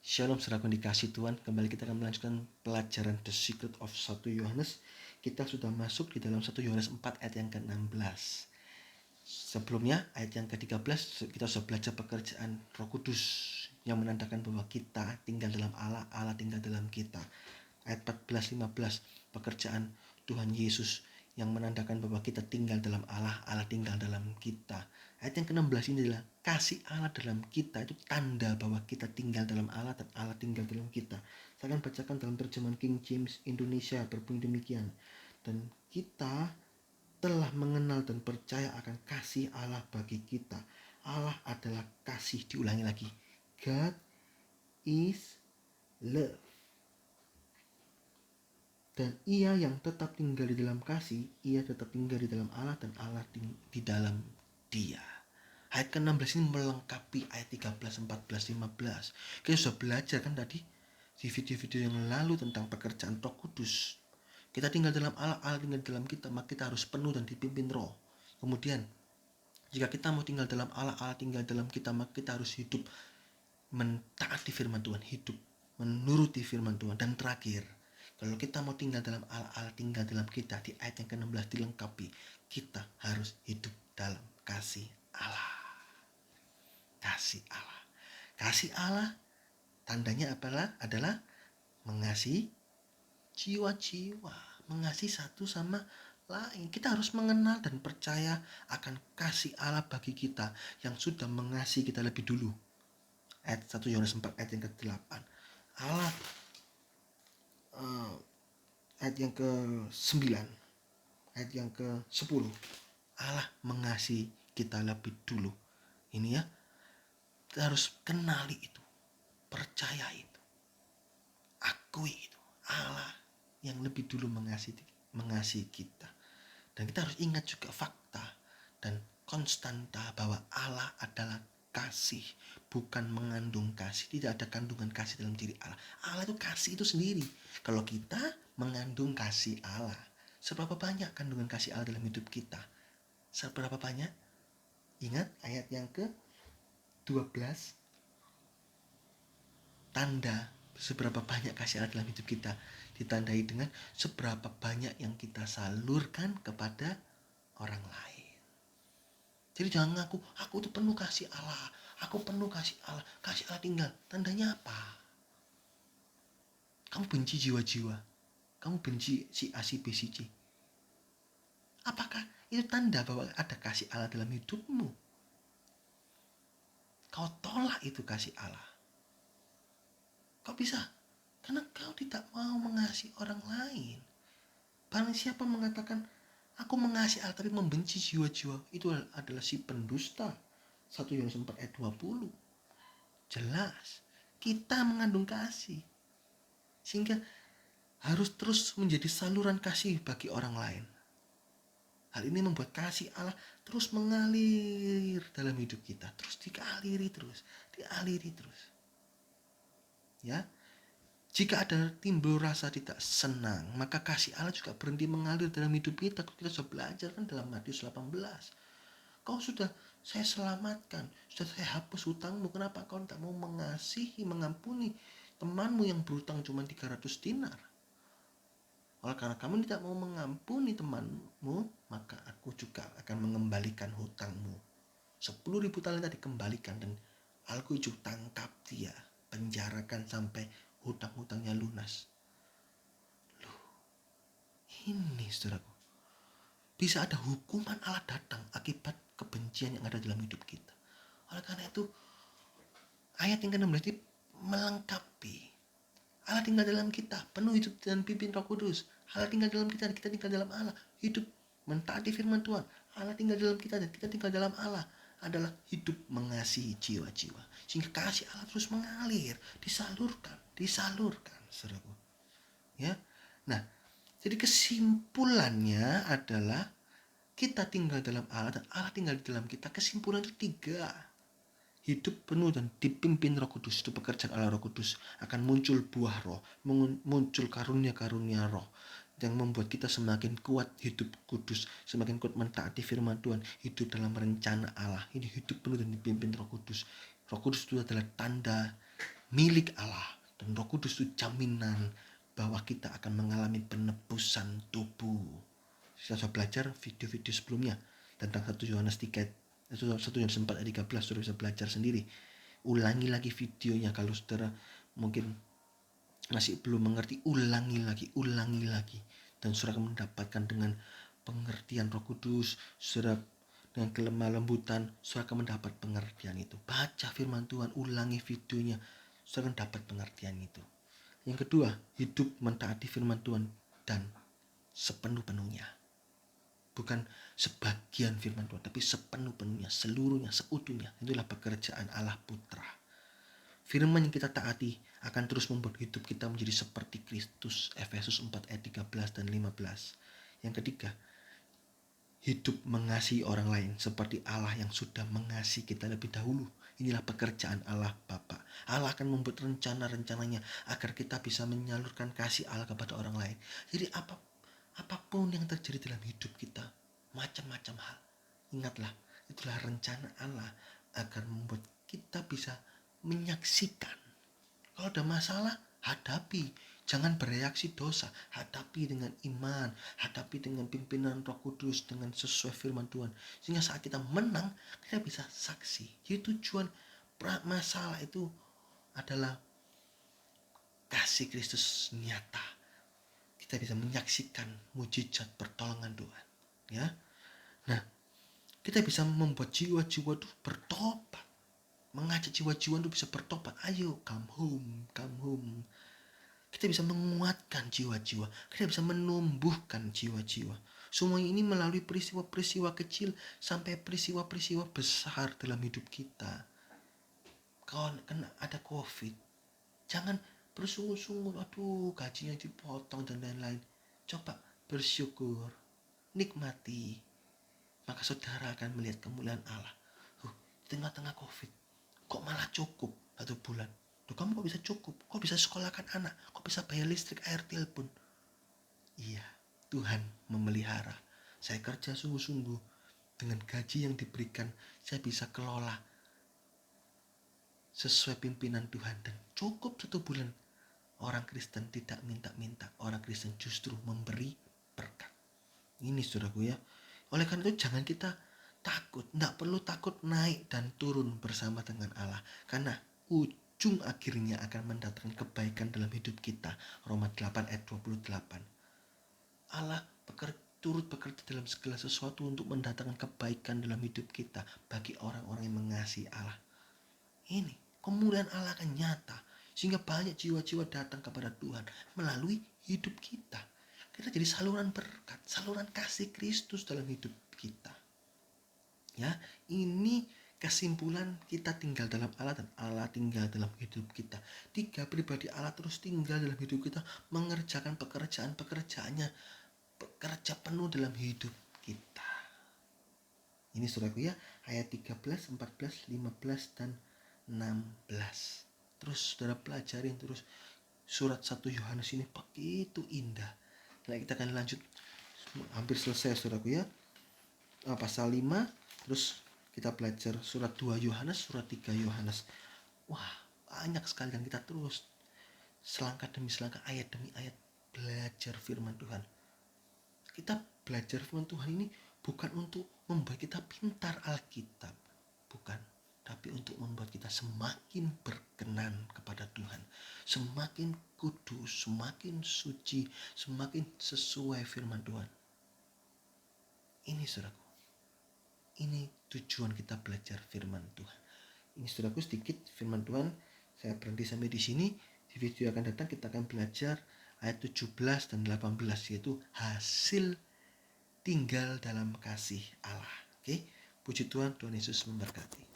Shalom saudaraku dikasih Tuhan. Kembali kita akan melanjutkan pelajaran The Secret of 1 Yohanes. Kita sudah masuk di dalam 1 Yohanes 4 ayat yang ke-16. Sebelumnya ayat yang ke-13 kita sudah belajar pekerjaan Roh Kudus yang menandakan bahwa kita tinggal dalam Allah, Allah tinggal dalam kita. Ayat 14-15 pekerjaan Tuhan Yesus yang menandakan bahwa kita tinggal dalam Allah, Allah tinggal dalam kita. Ayat yang ke-16 ini adalah kasih Allah dalam kita, itu tanda bahwa kita tinggal dalam Allah dan Allah tinggal dalam kita. Saya akan bacakan dalam terjemahan King James Indonesia berbunyi demikian. Dan kita telah mengenal dan percaya akan kasih Allah bagi kita. Allah adalah kasih, diulangi lagi. God is love. Dan ia yang tetap tinggal di dalam kasih, ia tetap tinggal di dalam Allah dan Allah di dalam dia. Ayat ke-16 ini melengkapi ayat 13, 14, 15. Kita sudah belajar kan tadi di video-video yang lalu tentang pekerjaan Roh Kudus. Kita tinggal dalam Allah, Allah tinggal dalam kita, maka kita harus penuh dan dipimpin Roh. Kemudian, jika kita mau tinggal dalam Allah, Allah tinggal dalam kita, maka kita harus hidup mentaati firman Tuhan, hidup menuruti firman Tuhan. Dan terakhir, kalau kita mau tinggal dalam Allah, Allah tinggal dalam kita. Di ayat yang ke-16 dilengkapi, kita harus hidup dalam kasih Allah. Kasih Allah. Kasih Allah tandanya adalah mengasihi jiwa-jiwa, mengasihi satu sama lain. Kita harus mengenal dan percaya akan kasih Allah bagi kita yang sudah mengasihi kita lebih dulu. Ayat 1 Yohanes 4 ayat yang ke-8. Allah ayat yang ke-9, ayat yang ke-10. Allah mengasihi kita lebih dulu. Ini ya, kita harus kenali itu, percaya itu, akui itu. Allah yang lebih dulu mengasihi kita. Dan kita harus ingat juga fakta dan konstanta bahwa Allah adalah kasih, bukan mengandung kasih. Tidak ada kandungan kasih dalam diri Allah. Allah itu kasih itu sendiri. Kalau kita mengandung kasih Allah, seberapa banyak kandungan kasih Allah dalam hidup kita? Seberapa banyak? Ingat ayat yang ke-12. Tanda seberapa banyak kasih Allah dalam hidup kita ditandai dengan seberapa banyak yang kita salurkan kepada orang lain. Jadi jangan ngaku, aku tuh penuh kasih Allah, aku penuh kasih Allah tinggal. Tandanya apa? Kamu benci jiwa-jiwa, kamu benci si A, si B, si C. Apakah itu tanda bahwa ada kasih Allah dalam hidupmu? Kau tolak itu kasih Allah. Kau bisa? Karena kau tidak mau mengasihi orang lain. Barang siapa mengatakan, aku mengasihi Allah tapi membenci jiwa-jiwa, itu adalah si pendusta. 1 Yohanes 4 ayat 20. Jelas, kita mengandung kasih. Sehingga harus terus menjadi saluran kasih bagi orang lain. Hal ini membuat kasih Allah terus mengalir dalam hidup kita. Terus dialiri terus. Ya, jika ada timbul rasa tidak senang, maka kasih Allah juga berhenti mengalir dalam hidup kita. Kita sudah belajar kan dalam Matius 18. Kau sudah saya selamatkan, sudah saya hapus hutangmu. Kenapa kau tidak mau mengasihi, mengampuni temanmu yang berhutang cuma 300 dinar? Oleh karena kamu tidak mau mengampuni temanmu, maka aku juga akan mengembalikan hutangmu. 10.000 talenta dikembalikan dan aku juga tangkap dia, penjarakan sampai hutang-hutangnya lunas. Loh, ini saudaraku, bisa ada hukuman Allah datang akibat kebencian yang ada dalam hidup kita. Oleh karena itu, ayat yang ke-16 ini melengkapi. Allah tinggal dalam kita, penuh hidup dan pimpin Roh Kudus. Allah tinggal dalam kita dan kita tinggal dalam Allah. Hidup mentaati firman Tuhan. Allah tinggal dalam kita dan kita tinggal dalam Allah. Adalah hidup mengasihi jiwa-jiwa. Sehingga kasih Allah terus mengalir, disalurkan, saudaraku. Ya. Nah, jadi kesimpulannya adalah kita tinggal dalam Allah dan Allah tinggal di dalam kita. Kesimpulan itu 3. Hidup penuh dan dipimpin Roh Kudus, itu pekerjaan Allah Roh Kudus. Akan muncul buah Roh, muncul karunia-karunia Roh yang membuat kita semakin kuat hidup kudus, semakin kuat mentaati firman Tuhan, hidup dalam rencana Allah. Ini hidup penuh dan dipimpin Roh Kudus. Roh Kudus itu adalah tanda milik Allah. Dan Roh Kudus itu jaminan bahwa kita akan mengalami penebusan tubuh. Kita sudah belajar video-video sebelumnya tentang 1 Yohanes 3, 1 Yohanes 4 ayat 13, saudara bisa belajar sendiri. Ulangi lagi videonya kalau saudara mungkin masih belum mengerti, ulangi lagi. Dan saudara akan mendapatkan dengan pengertian Roh Kudus, saudara dengan kelemah lembutan, saudara akan mendapat pengertian itu. Baca firman Tuhan, ulangi videonya, saudara akan dapat pengertian itu. Yang kedua, hidup mentaati firman Tuhan dan sepenuh-penuhnya. Bukan sebagian firman Tuhan, tapi sepenuh-penuhnya, seluruhnya, seutuhnya. Itulah pekerjaan Allah Putra. Firman yang kita taati akan terus membuat hidup kita menjadi seperti Kristus. Efesus 4 ayat 13 dan 15. Yang ketiga, hidup mengasihi orang lain seperti Allah yang sudah mengasihi kita lebih dahulu. Inilah pekerjaan Allah Bapa. Allah akan membuat rencana-rencananya agar kita bisa menyalurkan kasih Allah kepada orang lain. Jadi apapun yang terjadi dalam hidup kita, macam-macam hal, ingatlah, itulah rencana Allah agar membuat kita bisa menyaksikan. Kalau ada masalah, hadapi. Jangan bereaksi dosa, hadapi dengan iman, hadapi dengan pimpinan Roh Kudus, dengan sesuai firman Tuhan. Sehingga saat kita menang, kita bisa saksi. Jadi tujuan masalah itu adalah kasih Kristus nyata. Kita bisa menyaksikan mujizat pertolongan Tuhan. Ya, nah kita bisa membuat jiwa-jiwa itu bertobat, mengajak jiwa-jiwa itu bisa bertobat. Ayo, come home. Kita bisa menguatkan jiwa-jiwa, kita bisa menumbuhkan jiwa-jiwa. Semua ini melalui peristiwa-peristiwa kecil sampai peristiwa-peristiwa besar dalam hidup kita. Kalau kena ada COVID, jangan bersungguh-sungguh, aduh gajinya dipotong dan lain-lain. Coba bersyukur, nikmati, maka saudara akan melihat kemuliaan Allah. Di tengah-tengah COVID, kok malah cukup 1 bulan? Loh, kamu kok bisa cukup? Kok bisa sekolahkan anak? Kok bisa bayar listrik, air, telepon? Iya, Tuhan memelihara. Saya kerja sungguh-sungguh. Dengan gaji yang diberikan, saya bisa kelola sesuai pimpinan Tuhan. Dan cukup 1 bulan. Orang Kristen tidak minta-minta. Orang Kristen justru memberi berkat. Ini saudaraku ya. Oleh karena itu jangan kita takut. Tidak perlu takut naik dan turun bersama dengan Allah. Karena ujung akhirnya akan mendatangkan kebaikan dalam hidup kita. Roma 8 ayat 28. Allah turut bekerja dalam segala sesuatu untuk mendatangkan kebaikan dalam hidup kita bagi orang-orang yang mengasihi Allah. Ini kemuliaan Allah akan nyata sehingga banyak jiwa-jiwa datang kepada Tuhan melalui hidup kita. Kita jadi saluran berkat, saluran kasih Kristus dalam hidup kita. Ya, ini kesimpulan kita tinggal dalam Allah dan Allah tinggal dalam hidup kita. 3 pribadi Allah terus tinggal dalam hidup kita, mengerjakan pekerjaannya, bekerja penuh dalam hidup kita. Ini saudaraku ya, ayat 13, 14, 15 dan 16. Terus saudara pelajarin terus surat 1 Yohanes ini begitu indah. Nah, kita akan lanjut, hampir selesai saudaraku ya. Pasal 5, terus kita belajar surat 2 Yohanes, surat 3 Yohanes. Wah, banyak sekali dan kita terus selangkah demi selangkah, ayat demi ayat belajar firman Tuhan. Kita belajar firman Tuhan ini bukan untuk membuat kita pintar Alkitab, bukan, tapi untuk membuat kita semakin berkenan kepada Tuhan, semakin kudus, semakin suci, semakin sesuai firman Tuhan. Ini saudaraku, ini tujuan kita belajar firman Tuhan. Ini saudaraku sedikit firman Tuhan. Saya berhenti sampai di sini. Di video akan datang kita akan belajar ayat 17 dan 18, yaitu hasil tinggal dalam kasih Allah. Oke, puji Tuhan, Tuhan Yesus memberkati.